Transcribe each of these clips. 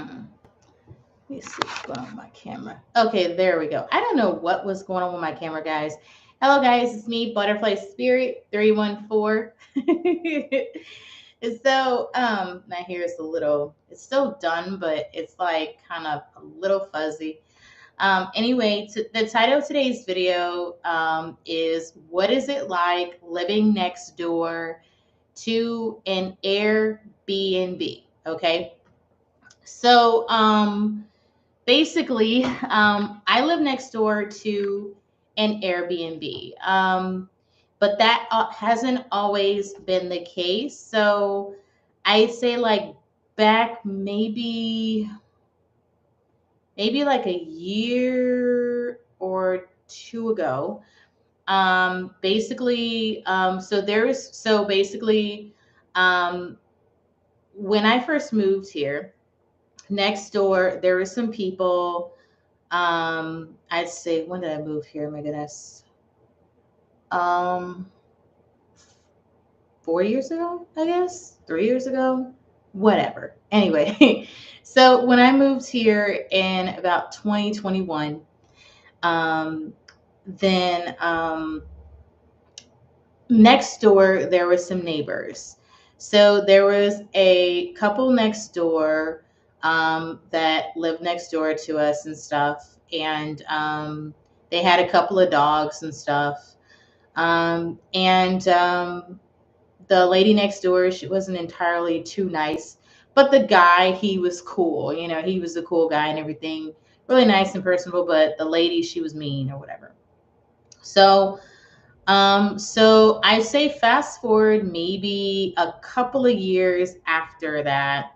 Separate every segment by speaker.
Speaker 1: Let me see what's going on with my camera. Okay, there we go. I don't know what was going on with my camera, guys. Hello, guys. It's me, Butterfly Spirit 314. So, my hair is a little, it's still done, but it's like kind of a little fuzzy. Anyway, the title of today's video is What is it like living next door to an Airbnb? Okay. So, basically, I live next door to an Airbnb, but that hasn't always been the case. So I'd say like back maybe like a year or two ago. Basically, um, when I first moved here, next door there were some people. I'd say, when did I move here? My goodness. Um, 4 years ago, I guess, 3 years ago, whatever. Anyway, so when I moved here in about 2021, um, then next door there were some neighbors. So there was a couple next door that lived next door to us and stuff, and they had a couple of dogs and stuff. And The lady next door, she wasn't entirely too nice, but the guy, he was cool. You know, he was a cool guy and everything, really nice and personable. But the lady, she was mean or whatever. So so I say fast forward maybe a couple of years after that.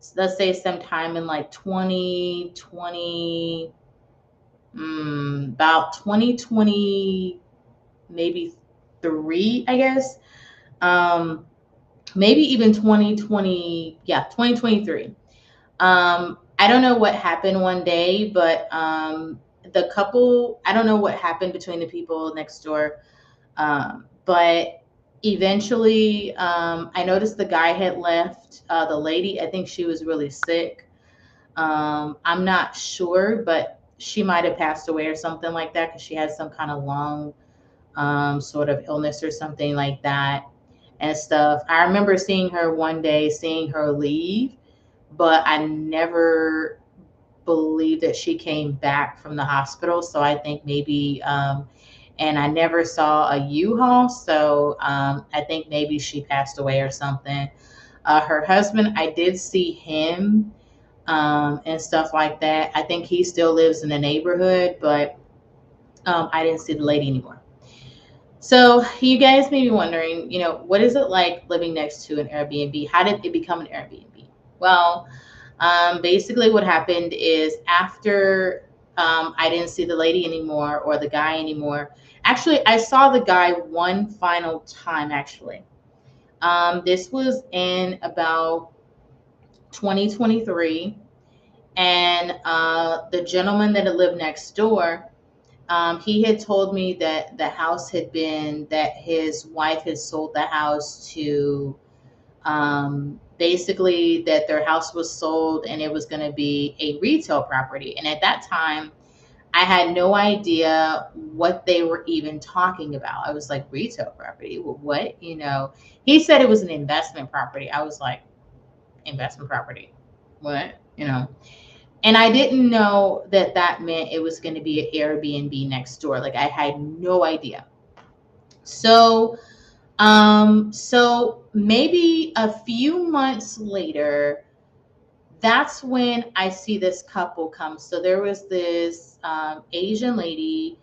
Speaker 1: So let's say sometime in like 2020, about 2020, maybe three, I guess. Um, Maybe even 2020, yeah, 2023. I don't know what happened one day, but the couple, I don't know what happened between the people next door. But eventually, I noticed the guy had left. The lady, I think she was really sick. I'm not sure, but she might have passed away or something like that because she had some kind of lung sort of illness or something like that and stuff. I remember seeing her one day, seeing her leave, but I never believed that she came back from the hospital. So I think maybe, and I never saw a U-Haul. So I think maybe she passed away or something. Her husband, I did see him and stuff like that. I think he still lives in the neighborhood, but I didn't see the lady anymore. So you guys may be wondering, what is it like living next to an Airbnb? How did it become an Airbnb? Well, basically what happened is after I didn't see the lady anymore or the guy anymore. Actually, I saw the guy one final time, actually. This was in about 2023. And the gentleman that had lived next door, he had told me that that his wife had sold the house to, basically that their house was sold and it was going to be a retail property. And at that time, I had no idea what they were even talking about. I was like, retail property? Well, what? He said it was an investment property. I was like, investment property? What? And I didn't know that that meant it was going to be an Airbnb next door. Like I had no idea. So, so maybe a few months later, that's when I see this couple come. So there was this Asian lady,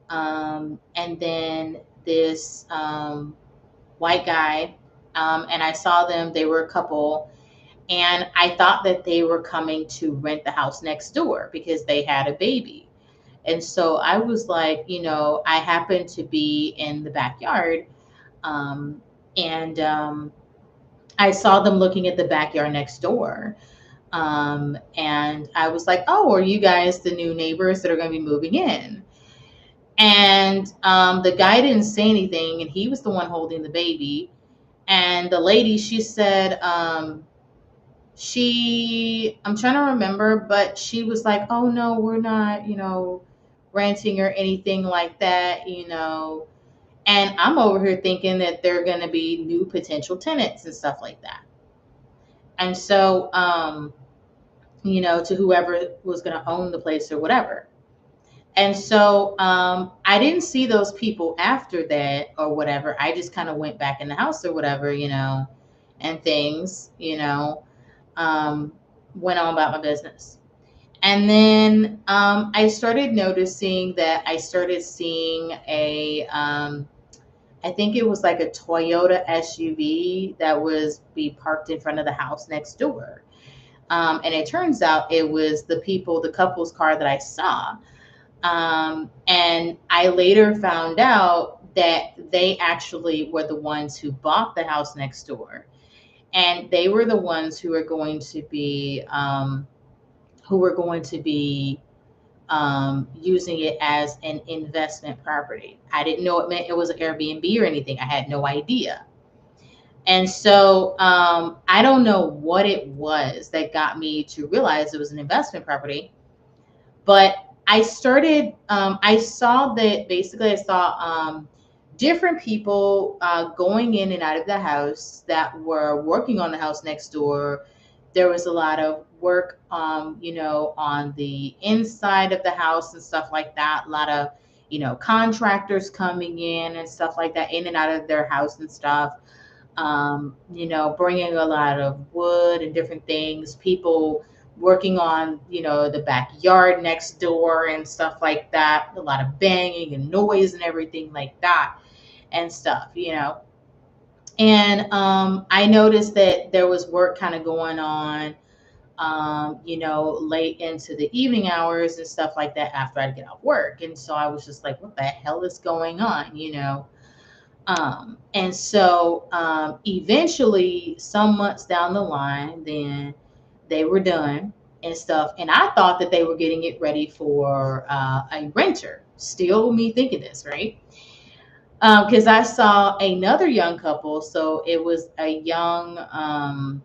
Speaker 1: and then this white guy, and I saw them. They were a couple, and I thought that they were coming to rent the house next door because they had a baby. And so I was like, I happened to be in the backyard, um, and I saw them looking at the backyard next door. And I was like, oh, are you guys the new neighbors that are going to be moving in? And the guy didn't say anything, and he was the one holding the baby. And the lady, I'm trying to remember, but she was like, oh no, we're not, renting or anything like that, And I'm over here thinking that they're going to be new potential tenants and stuff like that. And so, to whoever was going to own the place or whatever. And so I didn't see those people after that or whatever. I just kind of went back in the house or whatever, and things, um, went on about my business. And then I started noticing that I started seeing I think it was like a Toyota SUV that was be parked in front of the house next door. And it turns out it was the couple's car that I saw. And I later found out that they actually were the ones who bought the house next door. And they were the ones who were going to be using it as an investment property. I didn't know it meant it was an Airbnb or anything. I had no idea. And so I don't know what it was that got me to realize it was an investment property, but I saw that basically I saw different people going in and out of the house that were working on the house next door. There was a lot of work, on the inside of the house and stuff like that. A lot of, contractors coming in and stuff like that, in and out of their house and stuff. Bringing a lot of wood and different things. People working on, the backyard next door and stuff like that. A lot of banging and noise and everything like that and stuff. And I noticed that there was work kind of going on, late into the evening hours and stuff like that after I'd get off work. And so I was just like, what the hell is going on? And so eventually, some months down the line, then they were done and stuff. And I thought that they were getting it ready for a renter. Still me thinking this, right? Because I saw another young couple. So it was a young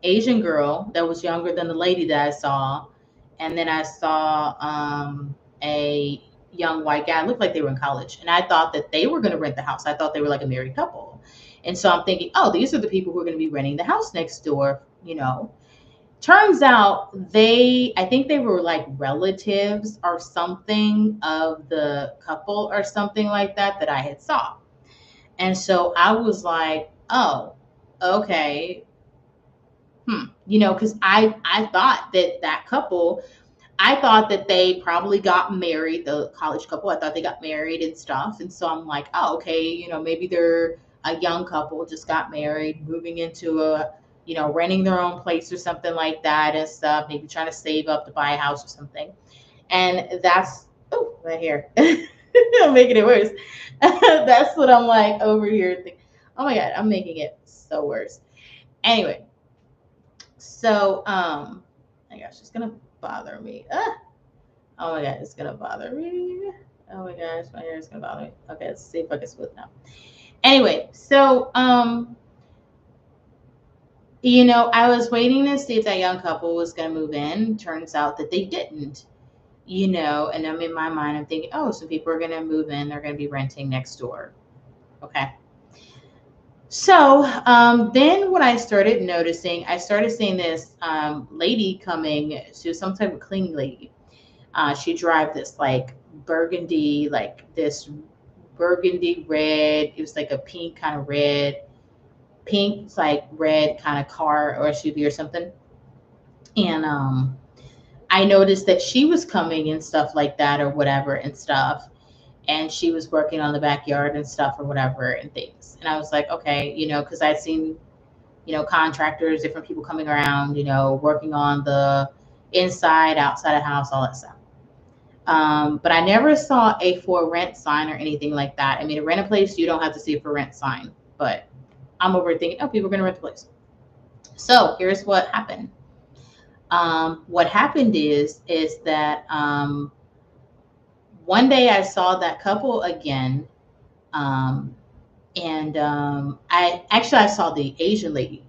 Speaker 1: Asian girl that was younger than the lady that I saw. And then I saw a young white guy. It looked like they were in college. And I thought that they were going to rent the house. I thought they were like a married couple. And so I'm thinking, oh, these are the people who are going to be renting the house next door. Turns out I think they were like relatives or something of the couple or something like that I had saw. And so I was like, oh, okay. Because I thought that couple, I thought that they probably got married, the college couple. I thought they got married and stuff. And so I'm like, oh, okay, maybe they're a young couple, just got married, moving into renting their own place or something like that and stuff, maybe trying to save up to buy a house or something. And that's, oh, right here. I'm making it worse. That's what I'm like over here. Oh my God, I'm making it so worse. Anyway, so, my gosh, it's gonna bother me. Oh my God, it's gonna bother me. Oh my gosh, my hair is gonna bother me. Okay, let's see if I can smooth now. Anyway, so, I was waiting to see if that young couple was gonna move in. Turns out that they didn't. And I'm in my mind, I'm thinking, oh, some people are gonna move in. They're gonna be renting next door. Okay. So then what I started noticing, I started seeing this lady coming. She was some type of cleaning lady. She drive this like this burgundy red. It was like a pink kind of red, pink like red kind of car or SUV or something. And I noticed that she was coming and stuff like that or whatever and stuff. And she was working on the backyard and stuff or whatever and things. And I was like, okay, because I'd seen, contractors, different people coming around, working on the inside, outside of the house, all that stuff. But I never saw a for rent sign or anything like that. I mean, to rent a place, you don't have to see a for rent sign. But I'm over thinking, oh, people are going to rent the place. So here's what happened. What happened is that one day I saw that couple again, and I saw the Asian lady,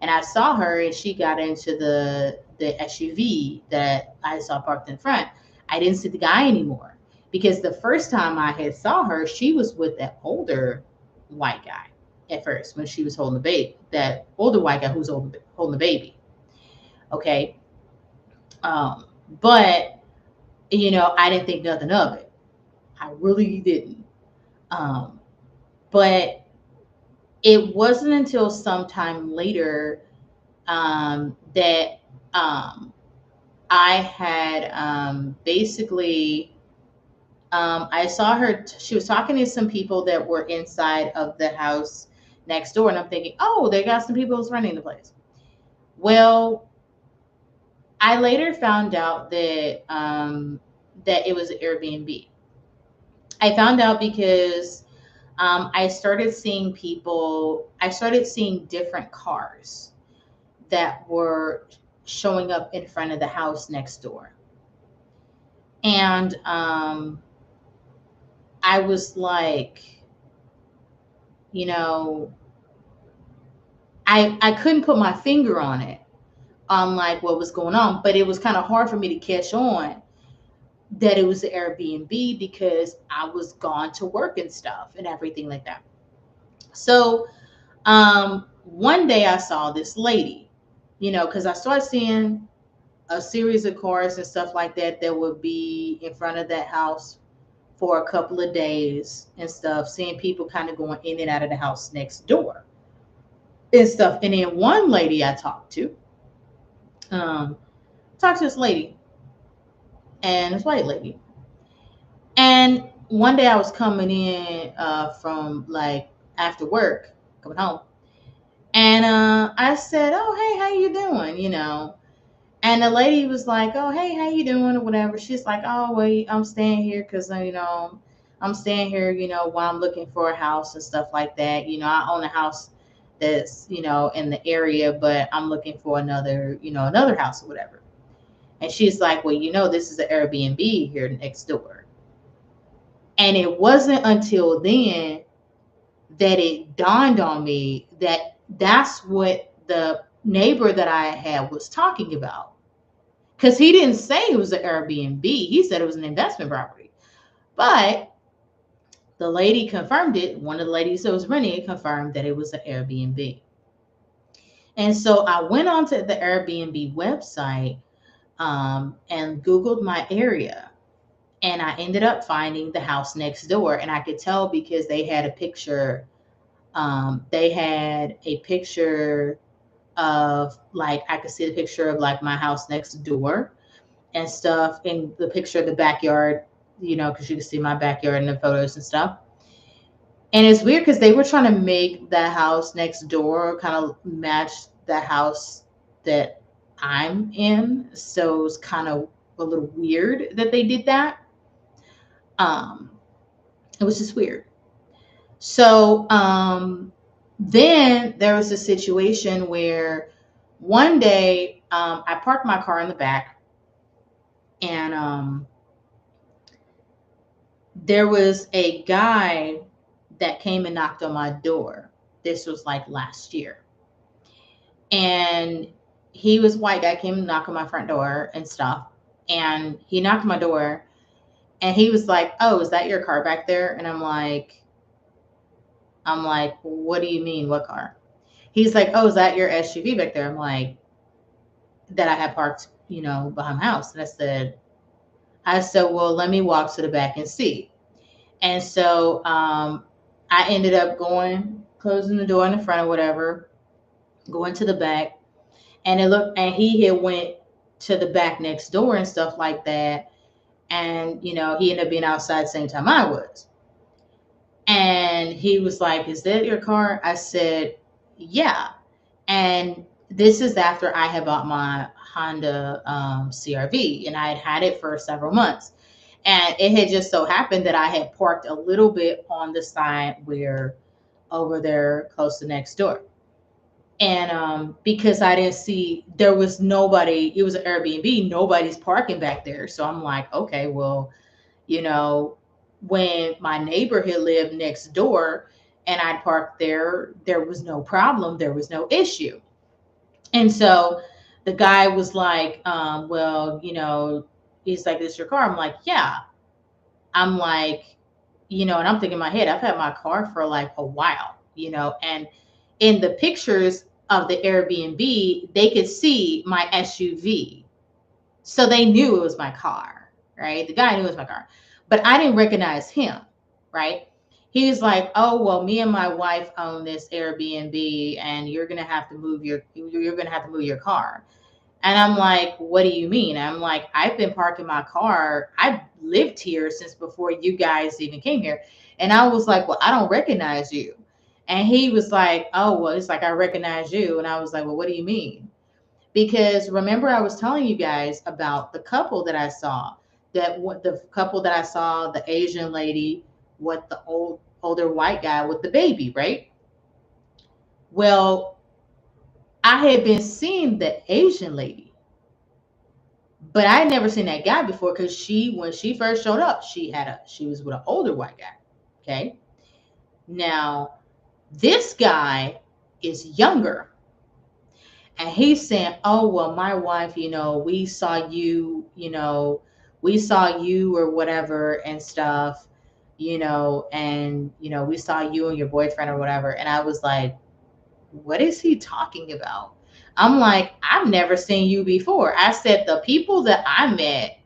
Speaker 1: And I saw her, and she got into the SUV that I saw parked in front. I didn't see the guy anymore, because the first time I had saw her, she was with that older white guy at first when she was holding the baby. That older white guy who's holding the baby. Okay. Um, but I didn't think nothing of it. I really didn't. Um, but it wasn't until sometime later that I had basically I saw her. She was talking to some people that were inside of the house next door, and I'm thinking, oh, they got some people who's running the place. Well, I later found out that it was an Airbnb. I found out because I started seeing people. I started seeing different cars that were showing up in front of the house next door, and I was like, you know, I couldn't put my finger on it, on like what was going on, but it was kind of hard for me to catch on that it was the Airbnb because I was gone to work and stuff and everything like that. So one day I saw this lady, because I started seeing a series of cars and stuff like that that would be in front of that house for a couple of days and stuff, seeing people kind of going in and out of the house next door and stuff. And then one lady I um, talked to this lady, and this white lady. And one day I was coming in from like after work, coming home, and I said, "Oh, hey, how you doing?" And the lady was like, "Oh, hey, how you doing?" or whatever. She's like, "Oh, well, I'm staying here because I'm staying here, while I'm looking for a house and stuff like that. I own a house that's in the area, but I'm looking for another house or whatever." And she's like, "Well, this is an Airbnb here next door." And it wasn't until then that it dawned on me that that's what the neighbor that I had was talking about. Because he didn't say it was an Airbnb, he said it was an investment property. But the lady confirmed it. One of the ladies that was renting it confirmed that it was an Airbnb. And so I went onto the Airbnb website and Googled my area. And I ended up finding the house next door. And I could tell because they had a picture. They had a picture of like, I could see the picture of like my house next door and stuff, and the picture of the backyard, because you can see my backyard in the photos and stuff. And it's weird because they were trying to make that house next door kind of match the house that I'm in. So it was kind of a little weird that they did that. Um, it was just weird. So then there was a situation where one day I parked my car in the back, and there was a guy that came and knocked on my door. This was like last year. And he was white guy, came and knocked on my front door and stuff. And he knocked on my door, and he was like, "Oh, is that your car back there?" And I'm like, "What do you mean? What car?" He's like, "Oh, is that your SUV back there?" I'm like, "That I had parked, behind my house." And I said, "Well, let me walk to the back and see." And so I ended up closing the door in the front or whatever, going to the back, and he had went to the back next door and stuff like that. And, he ended up being outside the same time I was. And he was like, "Is that your car?" I said, "Yeah." And this is after I had bought my Honda CRV, and I had it for several months. And it had just so happened that I had parked a little bit on the side where over there close to next door. And because I didn't see, there was nobody, it was an Airbnb, nobody's parking back there. So I'm like, okay, well, you know, when my neighbor had lived next door and I'd parked there, there was no problem, there was no issue. And so the guy was like, well, he's like, this is your car? I'm like, yeah. I'm like, and I'm thinking in my head, I've had my car for like a while, and in the pictures of the Airbnb, they could see my SUV. So they knew it was my car, right? The guy knew it was my car, but I didn't recognize him, right? He was like, "Oh, well, me and my wife own this Airbnb, and you're gonna have to move your car." And I'm like, "What do you mean?" I'm like, "I've been parking my car. I've lived here since before you guys even came here." And I was like, "Well, I don't recognize you." And he was like, "Oh, well, it's like I recognize you." And I was like, "Well, what do you mean?" Because remember, I was telling you guys about the couple that I saw, the couple that I saw, the Asian lady with the older white guy with the baby, right? Well, I had been seeing the Asian lady, but I had never seen that guy before because when she first showed up, she was with an older white guy. Okay. Now this guy is younger. And he's saying, "Oh, well, my wife, we saw you or whatever and stuff, and, we saw you and your boyfriend or whatever." And I was like, "What is he talking about?" I'm like, "I've never seen you before." I said, "The people that I met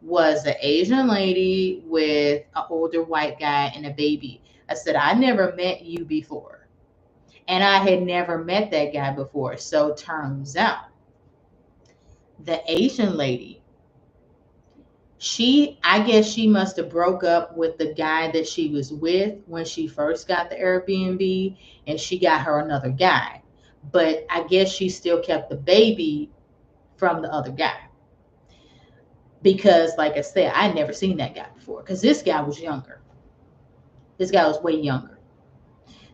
Speaker 1: was an Asian lady with an older white guy and a baby." I said, "I never met you before." And I had never met that guy before. So turns out the Asian lady, I guess she must have broke up with the guy that she was with when she first got the Airbnb, and she got her another guy. But I guess she still kept the baby from the other guy. Because, like I said, I'd never seen that guy before because this guy was younger. This guy was way younger.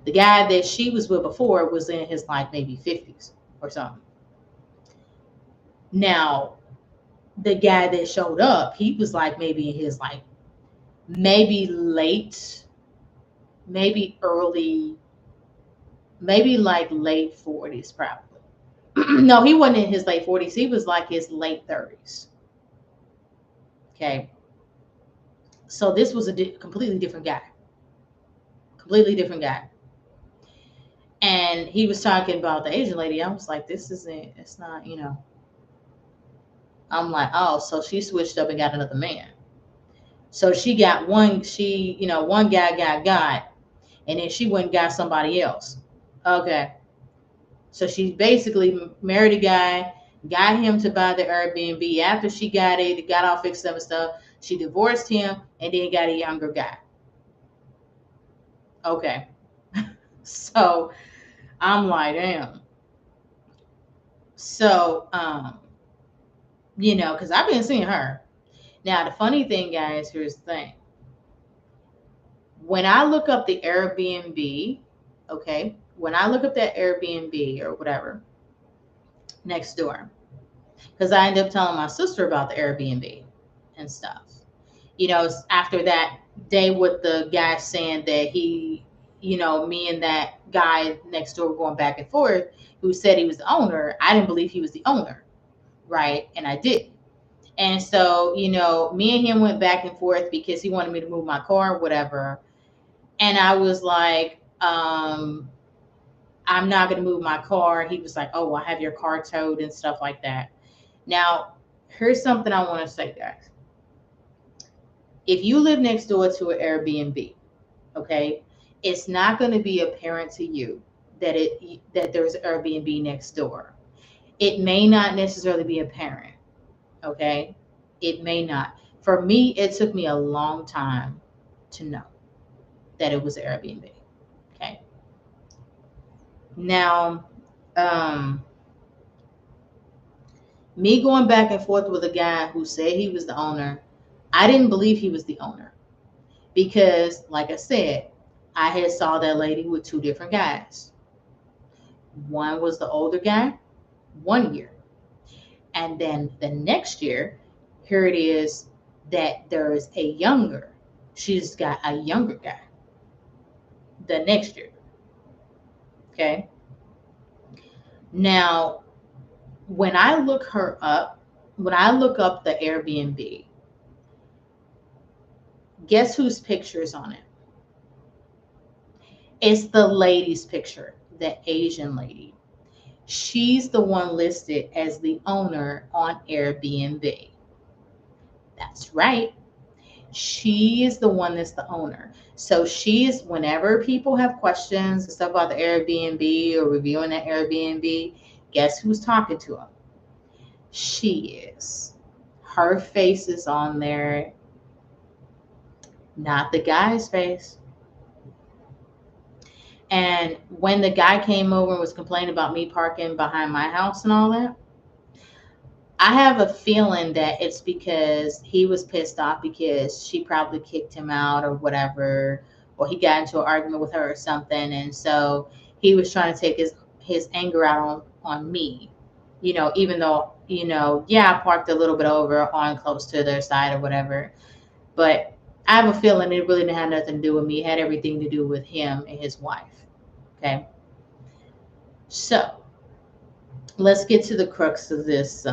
Speaker 1: The guy that she was with before was in his like maybe 50s or something. Now, the guy that showed up, he was like maybe in his like maybe late, maybe early, maybe like late 40s probably. No, he wasn't in his late 40s. He was like his late 30s. Okay. So this was a completely different guy. Completely different guy. And he was talking about the Asian lady. I was like, this isn't, it's not, I'm like, oh, so she switched up and got another man. So one guy got, and then she went and got somebody else. Okay. So she basically married a guy, got him to buy the Airbnb. After she got all fixed up and stuff, she divorced him and then got a younger guy. Okay. So I'm like, damn. So, because I've been seeing her. Now, the funny thing, guys, here's the thing. When I look up the Airbnb, okay, when I look up that Airbnb or whatever next door, because I ended up telling my sister about the Airbnb and stuff. After that day with the guy saying that me and that guy next door were going back and forth who said he was the owner, I didn't believe he was the owner, right? And I didn't. And so, me and him went back and forth because he wanted me to move my car, whatever. And I was like, I'm not going to move my car. He was like, "Oh, well, I have your car towed," and stuff like that. Now, here's something I want to say, guys. If you live next door to an Airbnb, okay, it's not going to be apparent to you that there's Airbnb next door. It may not necessarily be apparent, okay? It may not. For me, it took me a long time to know that it was Airbnb. Okay. Now, um, me going back and forth with a guy who said he was the owner, I didn't believe he was the owner because, like I said, I had saw that lady with two different guys. One was the older guy, 1 year. And then the next year, here it is that there's a younger. She's got a younger guy the next year. Okay. Now, When I look her up, when I look up the Airbnb, guess whose picture is on it? It's the lady's picture, the Asian lady. She's the one listed as the owner on Airbnb. That's right. She is the one that's the owner. So she is, whenever people have questions and stuff about the Airbnb or reviewing the Airbnb, guess who's talking to them? She is. Her face is on there, not the guy's face. And when the guy came over and was complaining about me parking behind my house and all that, I have a feeling that it's because he was pissed off because she probably kicked him out or whatever, or he got into an argument with her or something, and so he was trying to take his anger out on me. Even though yeah, I parked a little bit over on close to their side or whatever, but I have a feeling it really didn't have nothing to do with me. It had everything to do with him and his wife. Okay, so let's get to the crux of this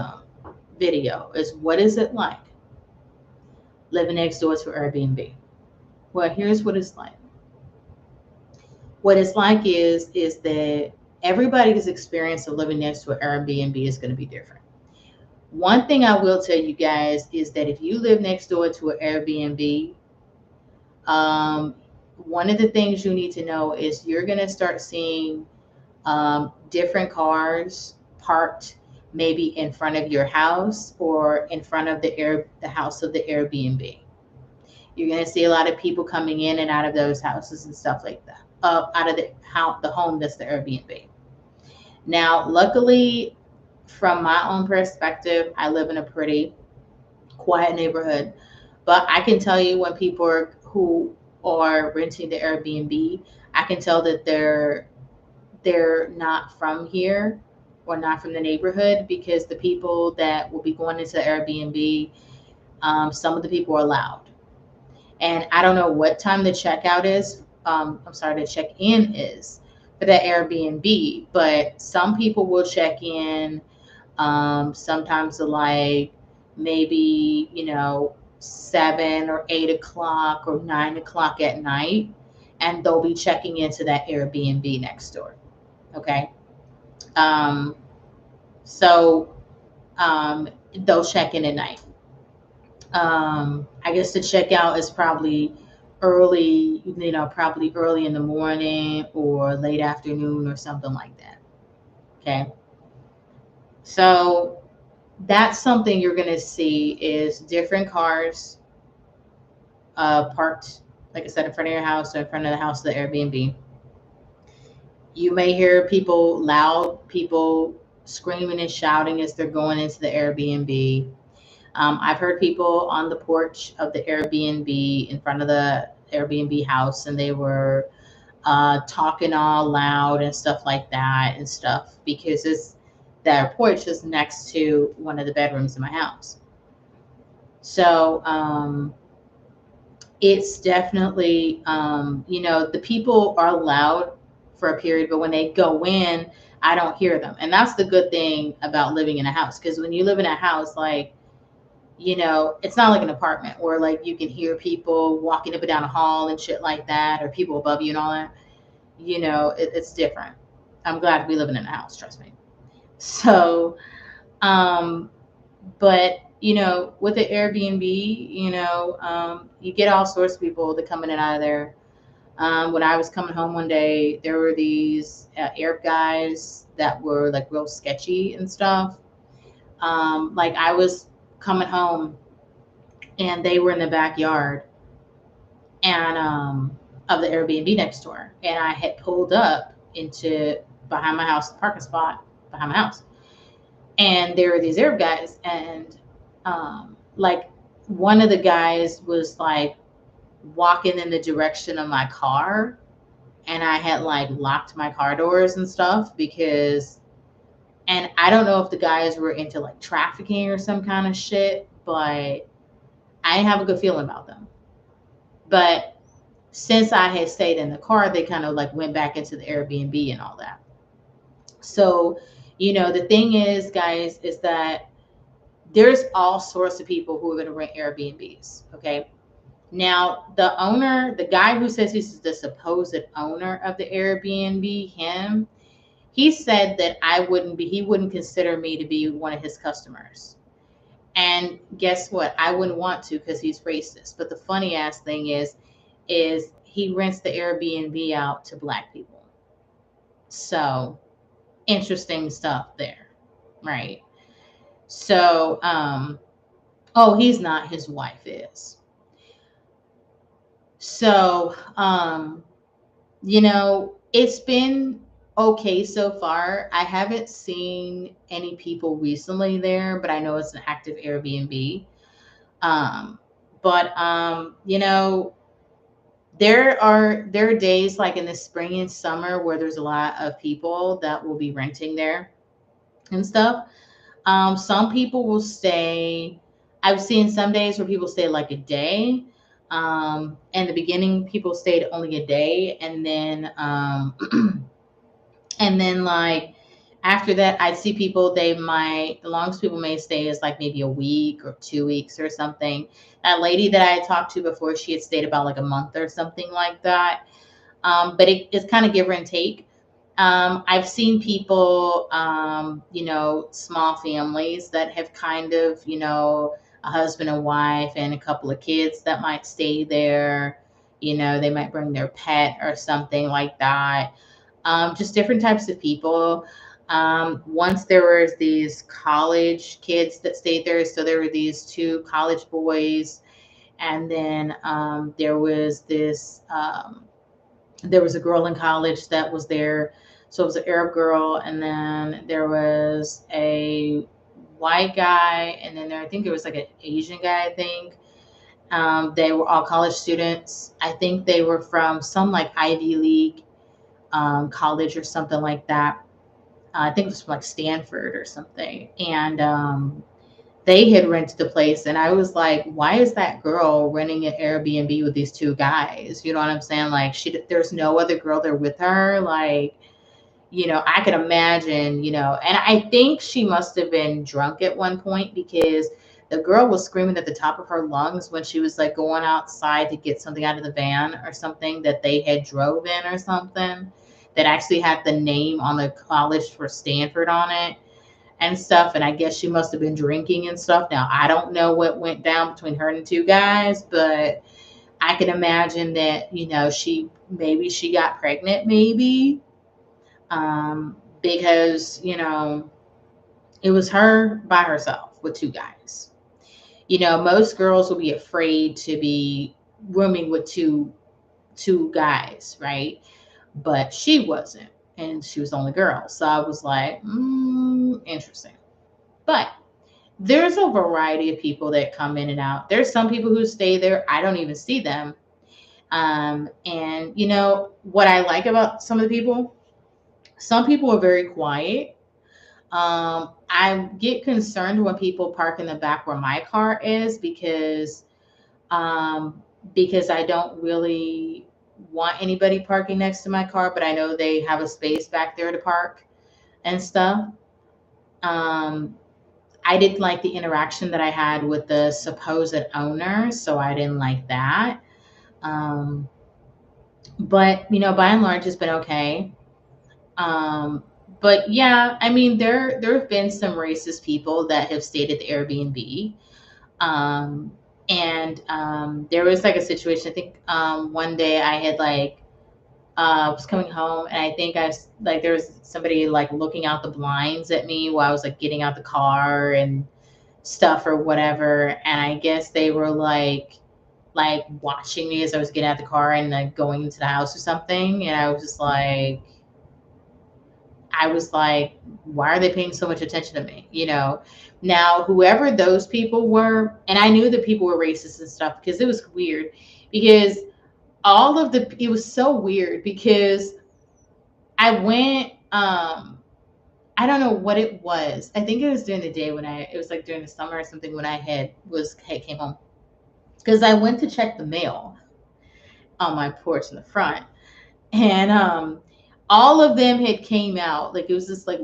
Speaker 1: video. Is what is it like living next door to Airbnb? Well, here's what it's like. What it's like is that everybody's experience of living next to an Airbnb is going to be different. One thing I will tell you guys is that if you live next door to an Airbnb, um, one of the things you need to know is you're going to start seeing different cars parked maybe in front of your house or in front of the house of the Airbnb. You're going to see a lot of people coming in and out of those houses and stuff like that, out of the home that's the Airbnb. Now, luckily, from my own perspective, I live in a pretty quiet neighborhood, but I can tell you when people who are renting the Airbnb, I can tell that they're not from here or not from the neighborhood, because the people that will be going into the Airbnb, some of the people are loud. And I don't know what time the checkout is. I'm sorry, the check in is for that Airbnb, but some people will check in sometimes like maybe, 7 or 8 o'clock or 9 o'clock at night, and they'll be checking into that Airbnb next door. Okay. Um, so they'll check in at night. I guess the checkout is probably early, probably early in the morning or late afternoon or something like that. Okay. So that's something you're going to see is different cars parked, like I said, in front of your house or in front of the house of the Airbnb. You may hear loud people screaming and shouting as they're going into the Airbnb. I've heard people on the porch of the Airbnb in front of the Airbnb house, and they were talking all loud and stuff like that and stuff, because that porch is next to one of the bedrooms in my house. So it's definitely, the people are loud for a period, but when they go in, I don't hear them. And that's the good thing about living in a house, because when you live in a house, like, it's not like an apartment where like you can hear people walking up and down a hall and shit like that, or people above you and all that. It's different. I'm glad to be living in a house, trust me. So, but with the Airbnb, you get all sorts of people that come in and out of there. When I was coming home one day, there were these Arab guys that were like real sketchy and stuff. Like I was coming home and they were in the backyard and of the Airbnb next door, and I had pulled up into behind my house, the parking spot behind my house, and there were these Arab guys, and like one of the guys was like walking in the direction of my car, and I had like locked my car doors and stuff and I don't know if the guys were into like trafficking or some kind of shit, but I didn't have a good feeling about them. But since I had stayed in the car, they kind of like went back into the Airbnb and all that. So, The thing is, guys, is that there's all sorts of people who are going to rent Airbnbs. Okay. Now, the guy who says he's the supposed owner of the Airbnb, he said that he wouldn't consider me to be one of his customers. And guess what? I wouldn't want to because he's racist. But the funny ass thing is he rents the Airbnb out to black people. So interesting stuff there, right? So, oh, he's not. His wife is. So, it's been okay so far. I haven't seen any people recently there, but I know it's an active Airbnb. Um, but there are days like in the spring and summer where there's a lot of people that will be renting there and stuff. Some people will stay. I've seen some days where people stay like a day. In the beginning, people stayed only a day, and then and then like after that, I see people. The longest people may stay is like maybe a week or 2 weeks or something. That lady that I had talked to before, she had stayed about like a month or something like that. But it's kind of give and take. I've seen people, small families that have kind of, a husband and wife and a couple of kids that might stay there. They might bring their pet or something like that. Just different types of people. Once there was these college kids that stayed there. So there were these two college boys. And then there was a girl in college that was there. So it was an Arab girl, and then there was a white guy, and then I think there was like an Asian guy, I think. They were all college students. I think they were from some like Ivy League college or something like that. I think it was from like Stanford or something. And they had rented the place, and I was like, why is that girl renting an Airbnb with these two guys? You know what I'm saying? Like, there's no other girl there with her. Like, I could imagine, and I think she must have been drunk at one point because the girl was screaming at the top of her lungs when she was like going outside to get something out of the van or something that they had drove in or something that actually had the name on the college for Stanford on it and stuff. And I guess she must have been drinking and stuff. Now, I don't know what went down between her and the two guys, but I can imagine that, she got pregnant, maybe, because, it was her by herself with two guys. Most girls will be afraid to be rooming with two guys, right? But she wasn't, and she was the only girl. So I was like, interesting. But there's a variety of people that come in and out. There's some people who stay there. I don't even see them. And what I like about some of the people, some people are very quiet. I get concerned when people park in the back where my car is because I don't really want anybody parking next to my car, but I know they have a space back there to park and stuff. Um, I didn't like the interaction that I had with the supposed owner, so I didn't like that. Um, but by and large, it's been okay. Um, but yeah, I mean, there have been some racist people that have stayed at the Airbnb. Um, and there was like a situation. I think one day I had like was coming home, and I think like there was somebody like looking out the blinds at me while I was like getting out the car and stuff or whatever. And I guess they were like watching me as I was getting out the car and like going into the house or something. And I was like, why are they paying so much attention to me? Now, whoever those people were, and I knew that people were racist and stuff because it was weird because it was so weird because I went, I don't know what it was. I think it was during the day it was like during the summer or something when I came home because I went to check the mail on my porch in the front. And all of them had came out. Like it was just like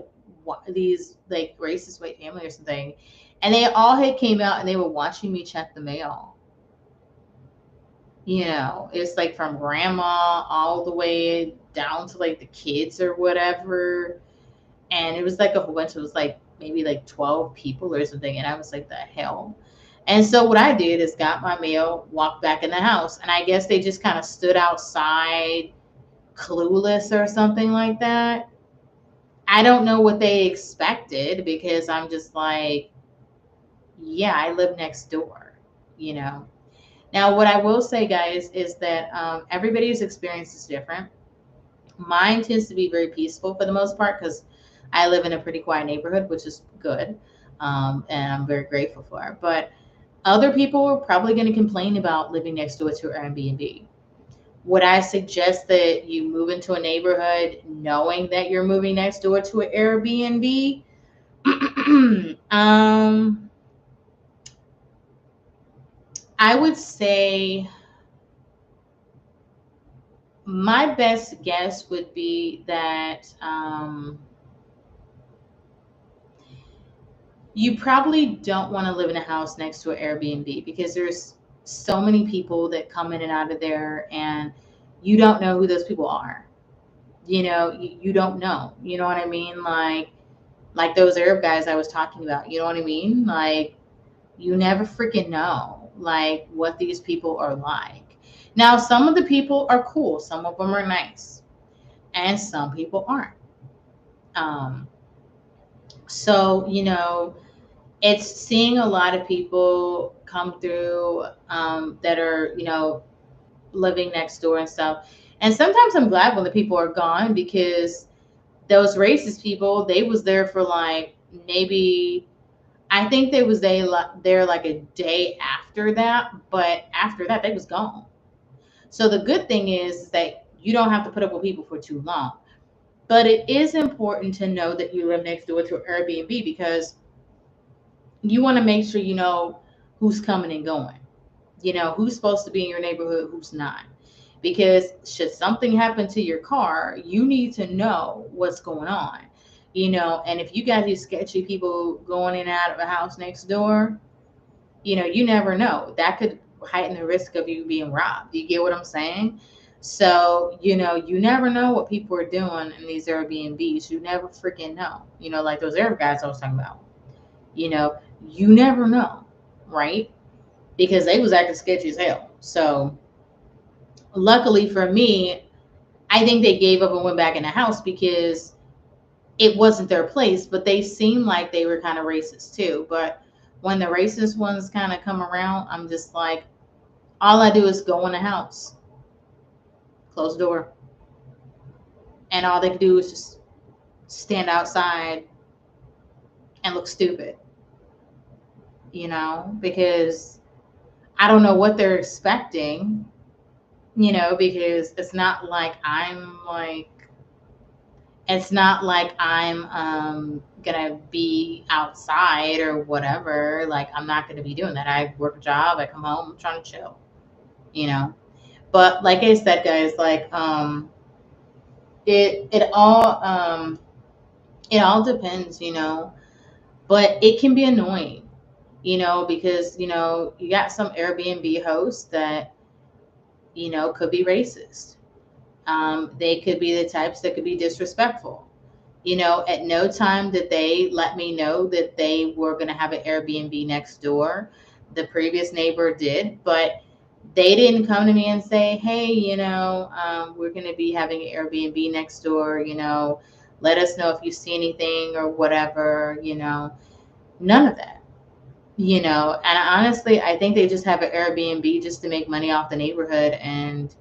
Speaker 1: these like racist white family or something, and they all had came out and they were watching me check the mail. It's like from grandma all the way down to like the kids or whatever. And it was like a whole bunch, it was like maybe like 12 people or something. And I was like, the hell? And so what I did is got my mail, walked back in the house. And I guess they just kind of stood outside clueless or something like that. I don't know what they expected because I'm just like, yeah, I live next door, you know. Now, what I will say, guys, is that everybody's experience is different. Mine tends to be very peaceful for the most part because I live in a pretty quiet neighborhood, which is good, and I'm very grateful for it. But other people are probably going to complain about living next door to Airbnb. Would I suggest that you move into a neighborhood knowing that you're moving next door to an Airbnb? um, I would say my best guess would be that you probably don't want to live in a house next to an Airbnb because there's so many people that come in and out of there, and you don't know who those people are. You don't know. You know what I mean? Like those Arab guys I was talking about. You know what I mean? Like you never freaking know like what these people are like. Now, some of the people are cool. Some of them are nice, and some people aren't. Um, so it's seeing a lot of people come through that are living next door and stuff. And sometimes I'm glad when the people are gone because those racist people, they was there for like maybe, I think they was there like a day after that, but after that they was gone. So the good thing is that you don't have to put up with people for too long. But it is important to know that you live next door to an Airbnb because you want to make sure you know who's coming and going. Who's supposed to be in your neighborhood, who's not. Because should something happen to your car, you need to know what's going on. And if you got these sketchy people going in and out of a house next door, you never know. That could heighten the risk of you being robbed. You get what I'm saying? So, you never know what people are doing in these Airbnbs. You never freaking know. Like those Arab guys I was talking about. You know, you never know, right? Because they was acting sketchy as hell. So luckily for me, I think they gave up and went back in the house because it wasn't their place, but they seemed like they were kind of racist too. But when the racist ones kind of come around, I'm just like, all I do is go in the house, close the door, and all they can do is just stand outside and look stupid, because I don't know what they're expecting, because it's not like I'm gonna be outside or whatever. Like I'm not gonna be doing that. I work a job, I come home, I'm trying to chill, you know. But like I said, guys, like it all depends, but it can be annoying, because you got some Airbnb hosts that could be racist. They could be the types that could be disrespectful. At no time did they let me know that they were going to have an Airbnb next door. The previous neighbor did, but they didn't come to me and say, hey, we're going to be having an Airbnb next door, let us know if you see anything or whatever, none of that. And honestly, I think they just have an Airbnb just to make money off the neighborhood, and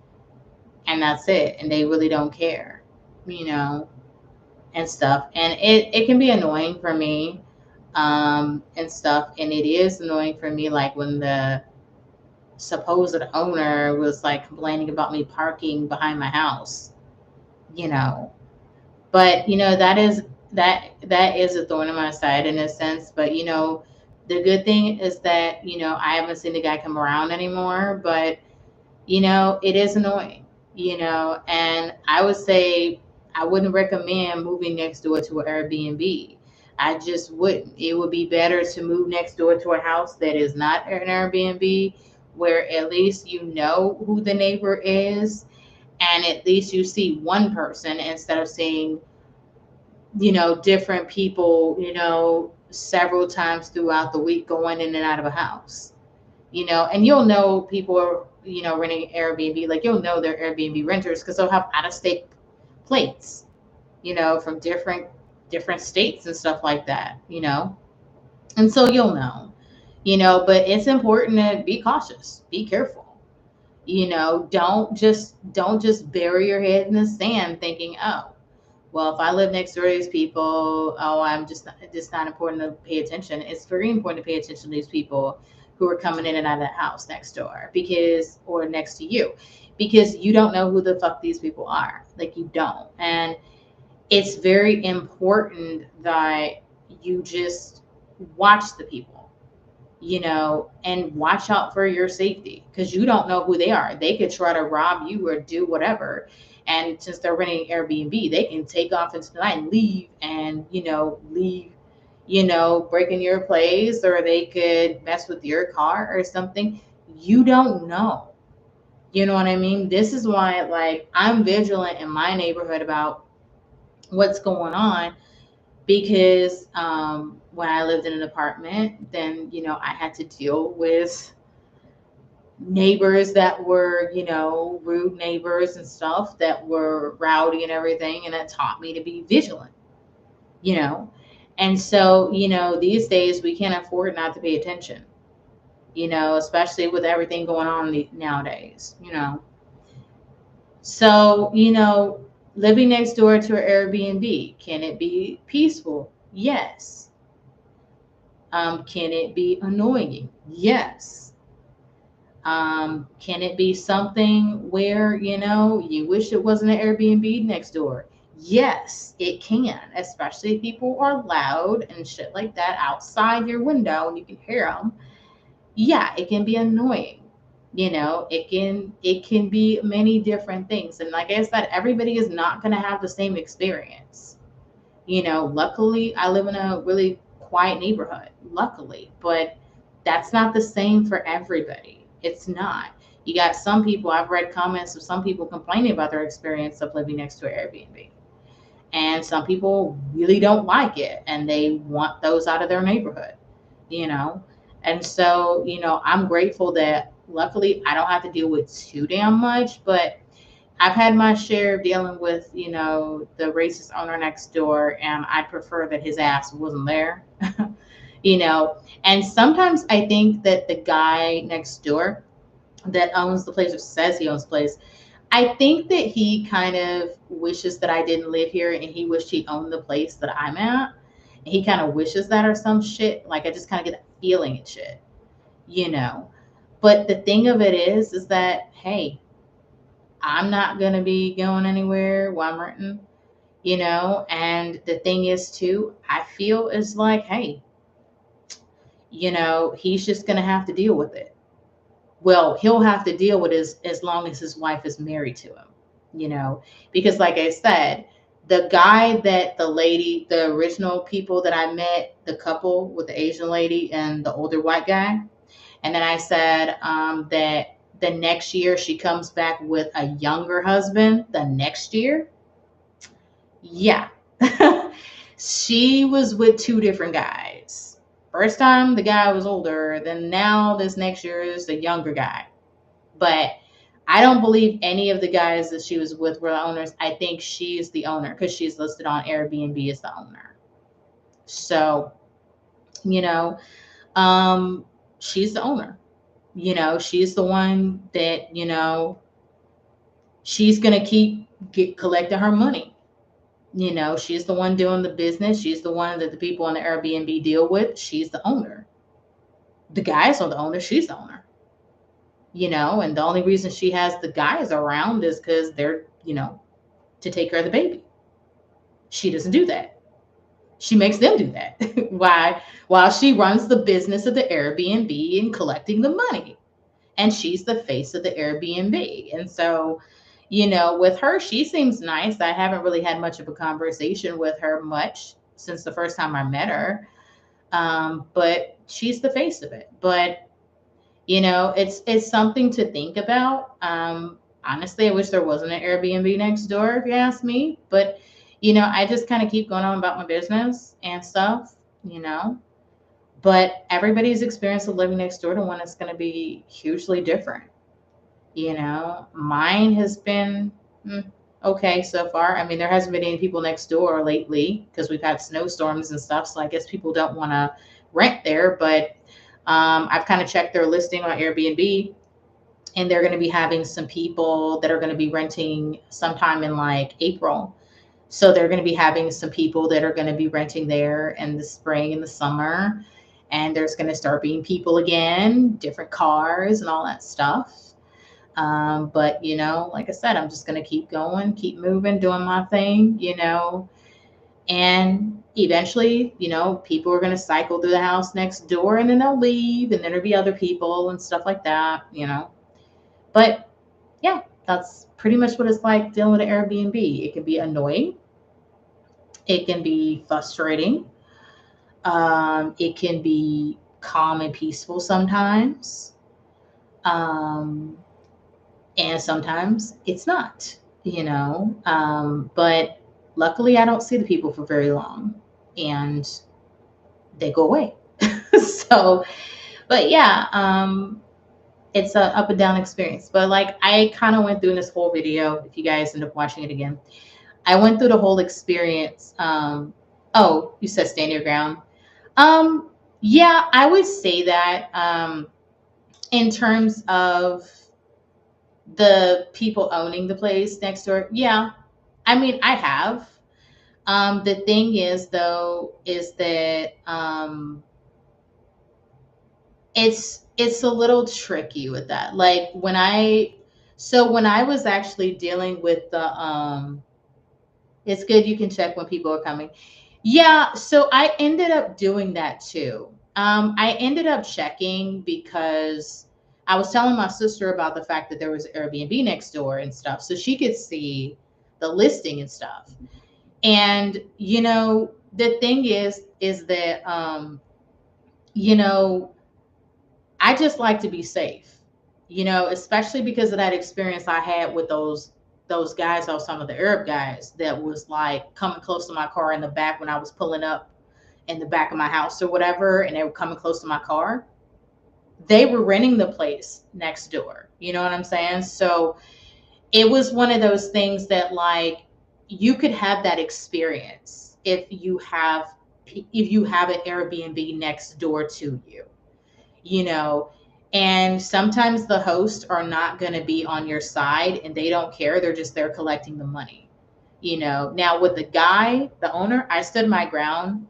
Speaker 1: that's it. And they really don't care, you know, and stuff. And it can be annoying for me, and stuff. And it is annoying for me, like when the supposed owner was like complaining about me parking behind my house, you know. But that is a thorn in my side in a sense. But the good thing is that I haven't seen the guy come around anymore. But it is annoying, and I would say I wouldn't recommend moving next door to an Airbnb. I just wouldn't. It would be better to move next door to a house that is not an Airbnb, where at least you know who the neighbor is, and at least you see one person instead of seeing, different people, several times throughout the week going in and out of a house. And you'll know people are, renting Airbnb, like you'll know they're Airbnb renters because they'll have out of state plates, from different states and stuff like that. And so you'll know, but it's important to be cautious, be careful. Don't just bury your head in the sand thinking, oh, well, if I live next door to these people, oh, I'm just not important to pay attention. It's very important to pay attention to these people who are coming in and out of that house next door, or next to you, because you don't know who the fuck these people are. Like, you don't. And it's very important that you just watch the people, and watch out for your safety, because you don't know who they are. They could try to rob you or do whatever. And since they're renting Airbnb, they can take off into the night and leave, break in your place, or they could mess with your car or something. You don't know. You know what I mean? This is why, like, I'm vigilant in my neighborhood about what's going on, because when I lived in an apartment, then I had to deal with neighbors that were, rude neighbors and stuff, that were rowdy and everything, and that taught me to be vigilant, you know. And so, these days we can't afford not to pay attention, especially with everything going on nowadays. So, living next door to an Airbnb, can it be peaceful? Yes. Can it be annoying? Yes. Can it be something where, you wish it wasn't an Airbnb next door? Yes, it can, especially if people are loud and shit like that outside your window and you can hear them. Yeah, it can be annoying. It can be many different things. And like I said, everybody is not going to have the same experience. Luckily, I live in a really quiet neighborhood, luckily, but that's not the same for everybody. It's not. You got some people, I've read comments of some people complaining about their experience of living next to an Airbnb. And some people really don't like it and they want those out of their neighborhood, you know? And so, I'm grateful that luckily I don't have to deal with too damn much, but I've had my share of dealing with, the racist owner next door, and I prefer that his ass wasn't there. you know. And sometimes I think that the guy next door that owns the place, or says he owns the place, I think that he kind of wishes that I didn't live here, and he wished he owned the place that I'm at. And he kind of wishes that, or some shit. Like, I just kind of get that feeling and shit, you know. But the thing of it is that, hey, I'm not going to be going anywhere while I'm renting, And the thing is, too, I feel is like, hey, he's just going to have to deal with it. Well, he'll have to deal with it as long as his wife is married to him, because like I said, the guy that the original people that I met, the couple with the Asian lady and the older white guy, and then I said that the next year she comes back with a younger husband the next year. Yeah. She was with two different guys. First time the guy was older, then now this next year is the younger guy. But I don't believe any of the guys that she was with were the owners. I think she's the owner because she's listed on Airbnb as the owner. So, you know, she's the owner. She's the one that, she's going to collecting her money. She's the one doing the business. She's the one that the people on the Airbnb deal with. She's the owner. The guys are the owner. She's the owner. And the only reason she has the guys around is because they're, to take care of the baby. She doesn't do that. She makes them do that. Why? While she runs the business of the Airbnb and collecting the money. And she's the face of the Airbnb. And so, with her, she seems nice. I haven't really had much of a conversation with her much, since the first time I met her. But she's the face of it. But it's something to think about. Honestly, I wish there wasn't an Airbnb next door, if you ask me. But I just kind of keep going on about my business and stuff. You know, but everybody's experience of living next door to one is going to be hugely different. Mine has been okay so far. I mean, there hasn't been any people next door lately because we've had snowstorms and stuff. So I guess people don't want to rent there. But I've kind of checked their listing on Airbnb, and they're going to be having some people that are going to be renting sometime in like April. So they're going to be having some people that are going to be renting there in the spring and the summer. And there's going to start being people again, different cars and all that stuff. But like I said, I'm just going to keep going, keep moving, doing my thing, and eventually, people are going to cycle through the house next door and then they'll leave and then there'll be other people and stuff like that. But yeah, that's pretty much what it's like dealing with an Airbnb. It can be annoying. It can be frustrating. It can be calm and peaceful sometimes. Um, and sometimes it's not. But luckily I don't see the people for very long and they go away. So, but yeah, it's a up and down experience. But like I kind of went through this whole video, if you guys end up watching it again, I went through the whole experience. Oh, you said stand your ground. Yeah, I would say that in terms of the people owning the place next door. Yeah, I mean, I have. The thing is, though, is that it's a little tricky with that. Like when I was actually dealing with the it's good you can check when people are coming. Yeah, so I ended up doing that too. I ended up checking because I was telling my sister about the fact that there was Airbnb next door and stuff, so she could see the listing and stuff. And the thing is that you know, I just like to be safe, especially because of that experience I had with those guys I was talking about, the Arab guys that was like coming close to my car in the back when I was pulling up in the back of my house or whatever, and they were coming close to my car. They were renting the place next door. You know what I'm saying? So it was one of those things that like you could have that experience if you have an Airbnb next door to you, you know. And sometimes the hosts are not going to be on your side and they don't care. They're just there collecting the money. Now with the guy, the owner, I stood my ground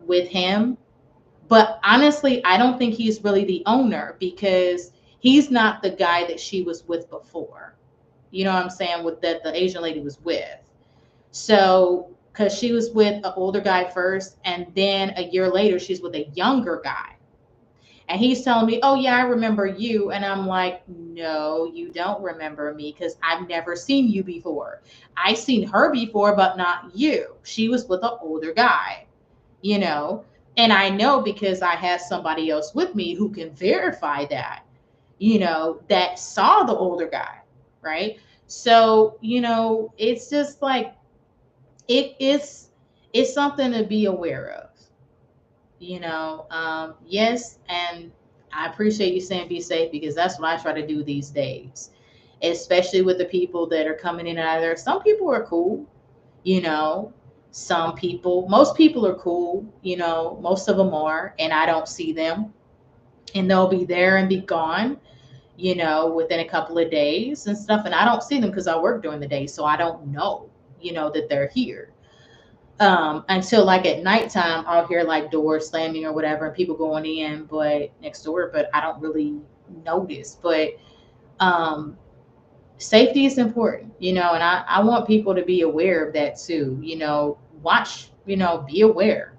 Speaker 1: with him. But honestly, I don't think he's really the owner because he's not the guy that she was with before. You know what I'm saying? With that, the Asian lady was with. So, because she was with an older guy first, and then a year later, she's with a younger guy. And he's telling me, "Oh, yeah, I remember you." And I'm like, "No, you don't remember me because I've never seen you before. I've seen her before, but not you. She was with an older guy, you know." And I know because I have somebody else with me who can verify that, that saw the older guy, right? So, it's just like it's something to be aware of, yes. And I appreciate you saying be safe because that's what I try to do these days, especially with the people that are coming in and out of there. Some people are cool, you know most people are cool, most of them are, and I don't see them, and they'll be there and be gone, within a couple of days and stuff, and I don't see them because I work during the day, so I don't know, that they're here. Until like at nighttime, I'll hear like doors slamming or whatever, and people going in, but next door, but I don't really notice. But um, safety is important, and I want people to be aware of that too. Watch, be aware,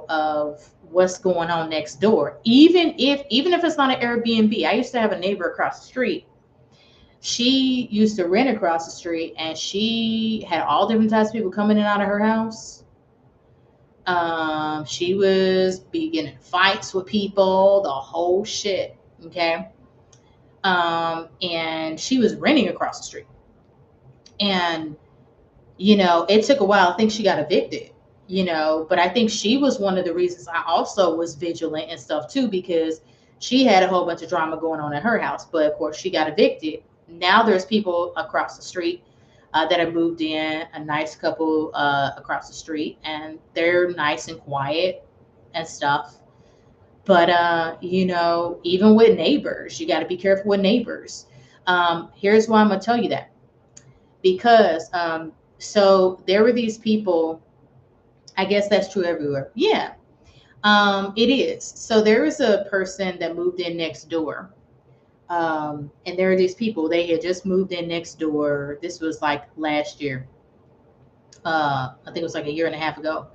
Speaker 1: of what's going on next door. Even if it's not an Airbnb. I used to have a neighbor across the street She used to rent across the street, and she had all different types of people coming in and out of her house. She was beginning fights with people, the whole shit. Okay. And she was renting across the street. And, it took a while. I think she got evicted, but I think she was one of the reasons I also was vigilant and stuff too, because she had a whole bunch of drama going on at her house. But of course, she got evicted. Now there's people across the street that have moved in, a nice couple across the street, and they're nice and quiet and stuff. But even with neighbors, you got to be careful with neighbors. Here's why I'm gonna tell you that, because so there were these people. I guess that's true everywhere. Yeah, it is. So there was a person that moved in next door. And there are these people, they had just moved in next door. This was like last year. I think it was like a year and a half ago.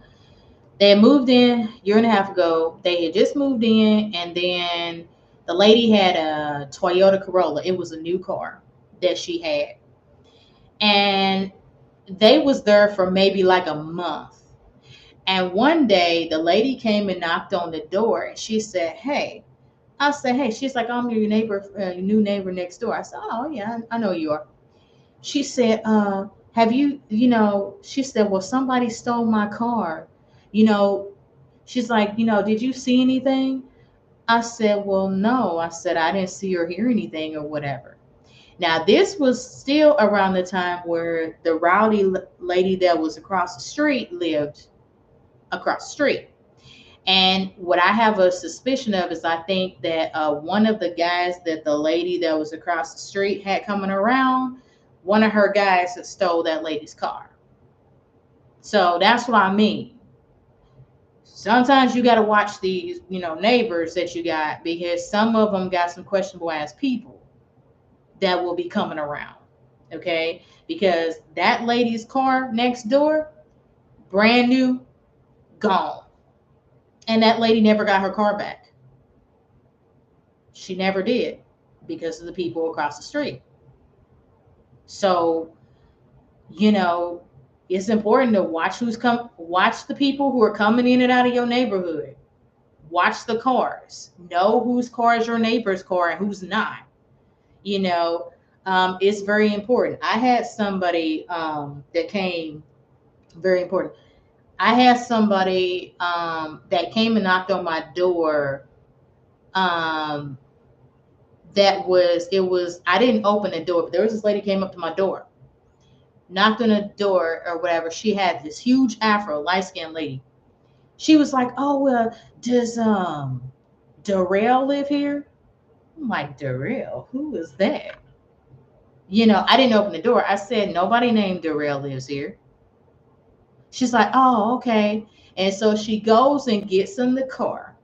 Speaker 1: They had moved in a year and a half ago. They had just moved in, and then the lady had a Toyota Corolla. It was a new car that she had. And they was there for maybe like a month. And one day the lady came and knocked on the door, and she said, "Hey." I said, "Hey." She's like, "I'm your neighbor, new neighbor next door." I said, "Oh yeah, I know you are." She said, "Have you, she said, well, somebody stole my car. You know, she's like, did you see anything?" I said, "Well, no." I said, "I didn't see or hear anything or whatever." Now, this was still around the time where the rowdy lady that was across the street lived across the street. And what I have a suspicion of is I think that one of the guys that the lady that was across the street had coming around, one of her guys had stole that lady's car. So that's what I mean. Sometimes you got to watch these, neighbors that you got, because some of them got some questionable ass people that will be coming around. Okay. Because that lady's car next door, brand new, gone. And that lady never got her car back. She never did, because of the people across the street. So, you know, it's important to watch the people who are coming in and out of your neighborhood. Watch the cars. Know whose car is your neighbor's car and who's not. You know, it's very important. I had somebody that came, very important. I had somebody that came and knocked on my door. Um, I didn't open the door, but there was this lady came up to my door, knocked on the door or whatever. She had this huge afro, light skinned lady. She was like, "Oh, well, does Darrell live here?" I'm like, "Darrell? Who is that?" I didn't open the door. I said, "Nobody named Darrell lives here." She's like, "Oh, okay." And so she goes and gets in the car.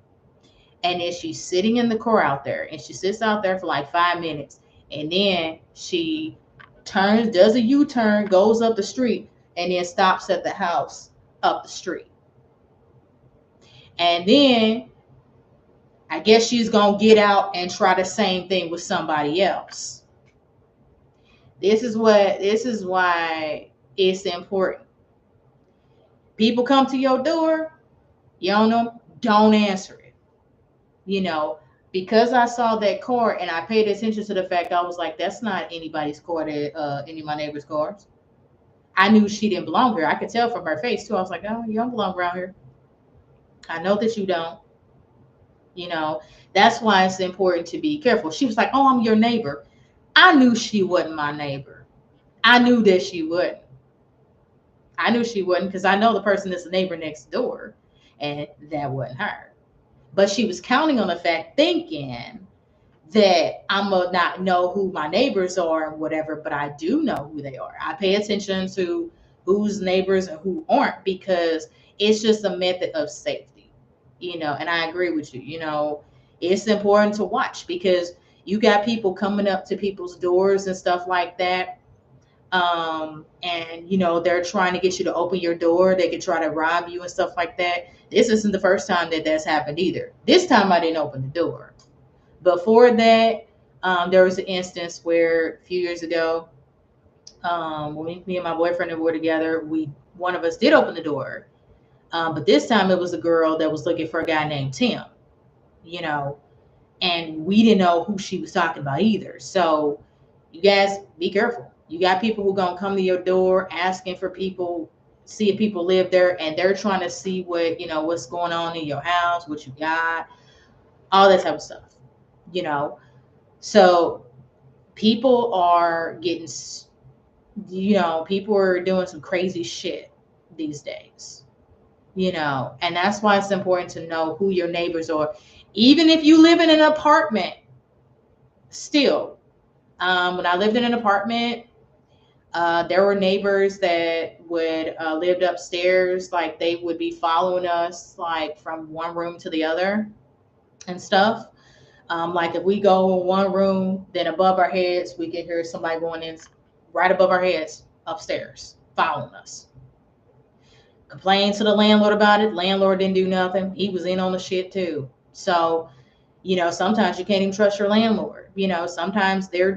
Speaker 1: And then she's sitting in the car out there, and she sits out there for like 5 minutes. And then she does a U-turn, goes up the street, and then stops at the house up the street. And then I guess she's going to get out and try the same thing with somebody else. This is why it's important. People come to your door, you don't know, don't answer it. Because I saw that car and I paid attention to the fact, I was like, that's not anybody's car, any of my neighbor's cars. I knew she didn't belong here. I could tell from her face too. I was like, "Oh, you don't belong around here. I know that you don't." That's why it's important to be careful. She was like, "Oh, I'm your neighbor." I knew she wasn't my neighbor. I knew that she wouldn't. I knew she wouldn't, because I know the person that's the neighbor next door, and that wasn't her. But she was counting on the fact, thinking that I'm going to not know who my neighbors are and whatever, but I do know who they are. I pay attention to who's neighbors and who aren't, because it's just a method of safety, and I agree with you. It's important to watch, because you got people coming up to people's doors and stuff like that. And they're trying to get you to open your door. They could try to rob you and stuff like that. This isn't the first time that that's happened either. This time I didn't open the door. Before that, There was an instance where a few years ago, when me and my boyfriend were together, one of us did open the door, but this time it was a girl that was looking for a guy named Tim, you know, and we didn't know who she was talking about either. So you guys be careful. You got people who gonna come to your door asking for people, see if people live there, and they're trying to see what's going on in your house, what you got, all that type of stuff. You know, so people are getting, people are doing some crazy shit these days. And that's why it's important to know who your neighbors are, even if you live in an apartment. Still, when I lived in an apartment, there were neighbors that would lived upstairs, like they would be following us like from one room to the other and stuff. Like if we go in one room, then above our heads we can hear somebody going in right above our heads upstairs following us. Complained to the landlord about it. Landlord didn't do nothing. He was in on the shit too. So sometimes you can't even trust your landlord. Sometimes they're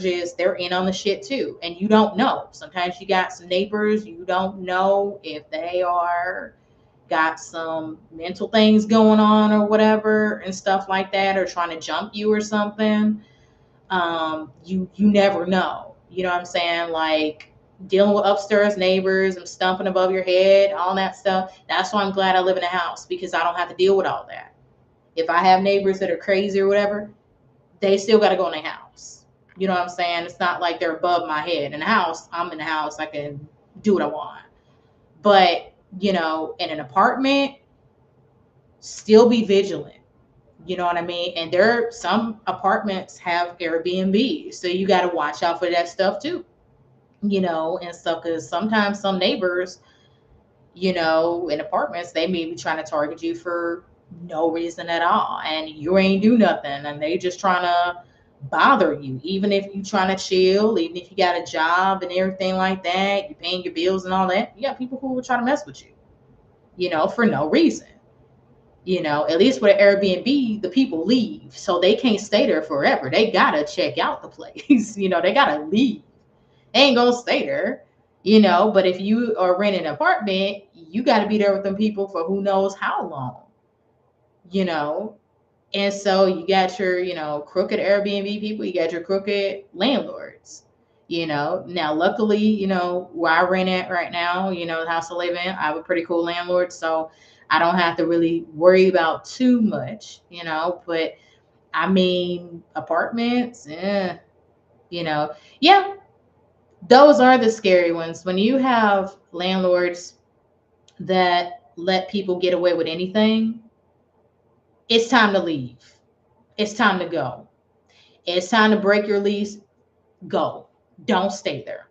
Speaker 1: in on the shit too. And you don't know. Sometimes you got some neighbors, you don't know if they are got some mental things going on or whatever and stuff like that, or trying to jump you or something. You never know. You know what I'm saying? Like dealing with upstairs neighbors and stumping above your head, all that stuff. That's why I'm glad I live in a house, because I don't have to deal with all that. If I have neighbors that are crazy or whatever, they still got to go in the house. You know what I'm saying? It's not like they're above my head. In the house, I'm in the house. I can do what I want. But, in an apartment, still be vigilant. You know what I mean? And some apartments have Airbnb. So you got to watch out for that stuff too. And stuff, because sometimes some neighbors, in apartments, they may be trying to target you for no reason at all, and you ain't do nothing, and they just trying to bother you, even if you trying to chill, even if you got a job and everything like that, you're paying your bills and all that. You got people who will try to mess with you, for no reason. At least with an Airbnb, the people leave, so they can't stay there forever. They gotta check out the place. They gotta leave. They ain't gonna stay there. But if you are renting an apartment, you got to be there with them people for who knows how long. And so you got your crooked Airbnb people, you got your crooked landlords. Now luckily, where I rent at right now, the house I live in, I have a pretty cool landlord, so I don't have to really worry about too much. But I mean, apartments, yeah, those are the scary ones. When you have landlords that let people get away with anything, it's time to leave. It's time to go. It's time to break your lease. Go. Don't stay there.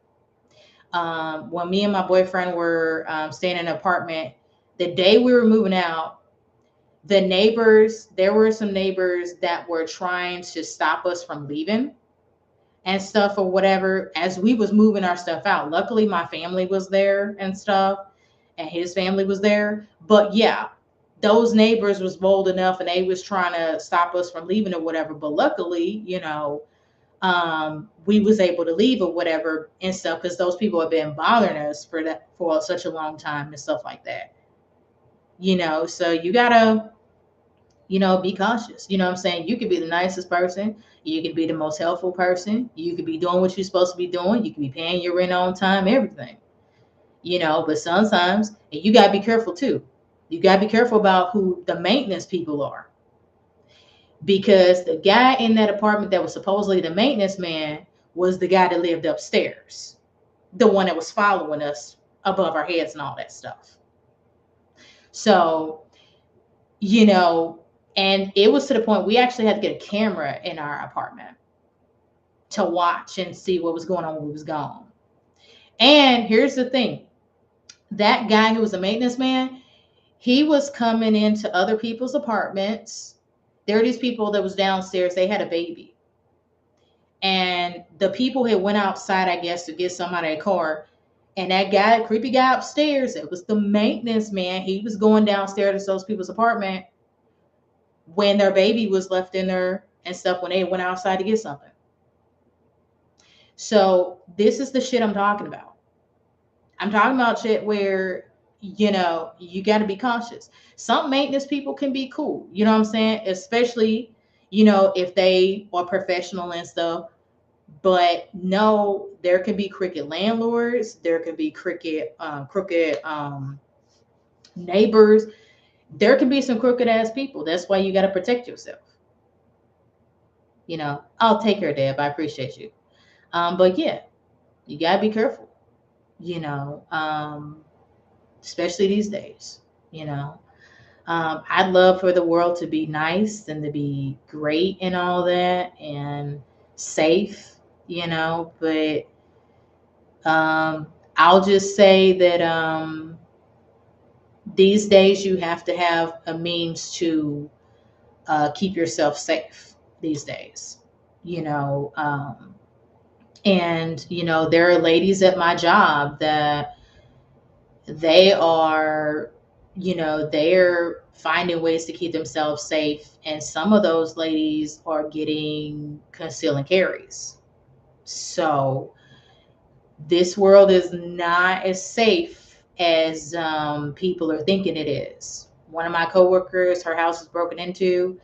Speaker 1: When me and my boyfriend were staying in an apartment, the day we were moving out, there were some neighbors that were trying to stop us from leaving and stuff or whatever as we was moving our stuff out. Luckily, my family was there and stuff, and his family was there. But yeah, those neighbors was bold enough, and they was trying to stop us from leaving or whatever. But luckily, we was able to leave or whatever and stuff, because those people have been bothering us for such a long time and stuff like that. So you gotta be cautious. You know what I'm saying? You could be the nicest person. You could be the most helpful person. You could be doing what you're supposed to be doing. You could be paying your rent on time, everything. But sometimes, and you got to be careful too. You got to be careful about who the maintenance people are. Because the guy in that apartment that was supposedly the maintenance man was the guy that lived upstairs. The one that was following us above our heads and all that stuff. So, and it was to the point we actually had to get a camera in our apartment to watch and see what was going on when we was gone. And here's the thing. That guy who was a maintenance man, he was coming into other people's apartments. There were these people that was downstairs. They had a baby. And the people had went outside, I guess, to get some out of their car. And that guy, creepy guy upstairs, it was the maintenance man. He was going downstairs to those people's apartment when their baby was left in there and stuff, when they went outside to get something. So this is the shit I'm talking about. I'm talking about shit where, you got to be cautious. Some maintenance people can be cool. You know what I'm saying? Especially, if they are professional and stuff. But no, there can be crooked landlords. There can be crooked neighbors. There can be some crooked ass people. That's why you got to protect yourself. I'll take care, Deb. I appreciate you. But yeah, you gotta be careful. You know, um, especially these days. You know, I'd love for the world to be nice and to be great and all that and safe. But I'll just say that these days you have to have a means to keep yourself safe these days. You know, and there are ladies at my job that they are, they're finding ways to keep themselves safe, and some of those ladies are getting conceal and carries. So this world is not as safe as people are thinking it is. One of my coworkers, her house was broken into.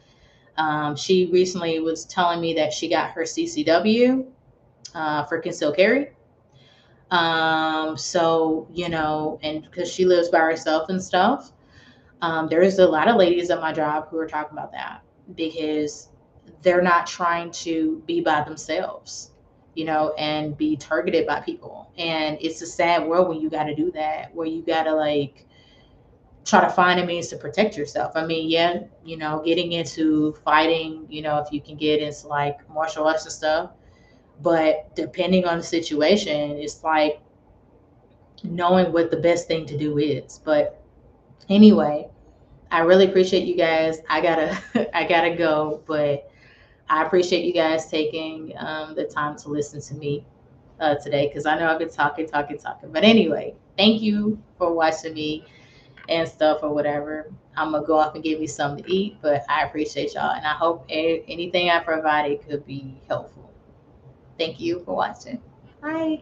Speaker 1: She recently was telling me that she got her CCW for concealed carry. So, and because she lives by herself and stuff, there's a lot of ladies at my job who are talking about that because they're not trying to be by themselves, and be targeted by people. And it's a sad world when you got to do that, where you got to like try to find a means to protect yourself. I mean, yeah, getting into fighting, if you can get into like martial arts and stuff, but depending on the situation, it's like knowing what the best thing to do is. But anyway, I really appreciate you guys. I gotta I gotta go, but I appreciate you guys taking the time to listen to me today, because I know I've been talking. But anyway, thank you for watching me and stuff or whatever. I'm gonna go off and get me something to eat, but I appreciate y'all, and I hope anything I provided could be helpful. Thank you for watching. Bye.